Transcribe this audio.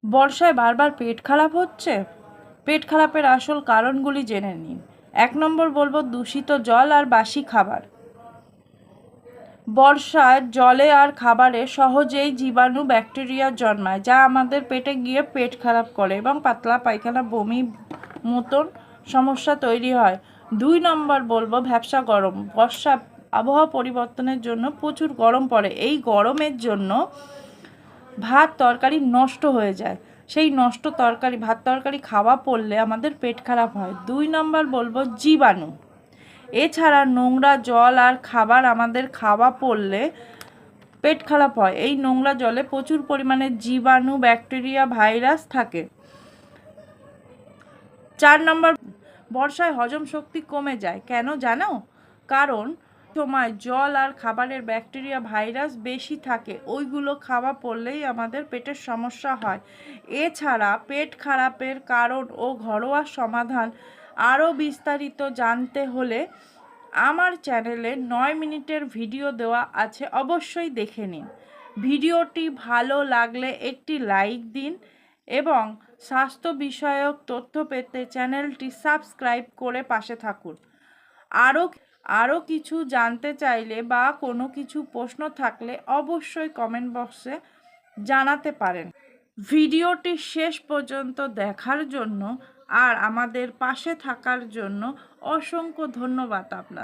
বর্ষায় বারবার পেট খারাপ হচ্ছে। পেট খারাপের আসল কারণগুলি জেনে নিন। 1 নম্বর বলবো দূষিত জল আর বাসি খাবার। বর্ষায় জলে আর খাবারে সহজেই জীবাণু ব্যাকটেরিয়া জন্মায়, যা আমাদের পেটে গিয়ে পেট খারাপ করে এবং পাতলা পায়খানা, বমি মতন সমস্যা তৈরি হয়। 2 নম্বর বলবো ভ্যাপসা গরম। বর্ষা আবহাওয়া পরিবর্তনের জন্য প্রচুর গরম পড়ে। এই গরমের জন্য ভাত তরকারি নষ্ট হয়ে যায়। সেই নষ্ট তরকারি, ভাত তরকারি খাওয়া পড়লে আমাদের পেট খারাপ হয়। 2 নম্বর বলবো জীবাণু। এছাড়া নোংরা জল আর খাবার আমাদের খাওয়া পড়লে পেট খারাপ হয়। এই নোংরা জলে প্রচুর পরিমাণে জীবাণু, ব্যাকটেরিয়া, ভাইরাস থাকে। 4 নম্বর বর্ষায় হজম শক্তি কমে যায়। কেন জানো? কারণ সময় জল আর খাবারের ব্যাকটেরিয়া, ভাইরাস বেশি থাকে, ওইগুলো খাওয়া পড়লেই আমাদের পেটের সমস্যা হয়। এছাড়া পেট খারাপের কারণ ও ঘরোয়া সমাধান আরও বিস্তারিত জানতে হলে আমার চ্যানেলে 9 মিনিটের ভিডিও দেওয়া আছে, অবশ্যই দেখে নিন। ভিডিওটি ভালো লাগলে একটি লাইক দিন এবং স্বাস্থ্য বিষয়ক তথ্য পেতে চ্যানেলটি সাবস্ক্রাইব করে পাশে থাকুন। আরও কিছু জানতে চাইলে বা কোনো কিছু প্রশ্ন থাকলে অবশ্যই কমেন্ট বক্সে জানাতে পারেন। ভিডিওটি শেষ পর্যন্ত দেখার জন্য আর আমাদের পাশে থাকার জন্য অসংখ্য ধন্যবাদ আপনাদের।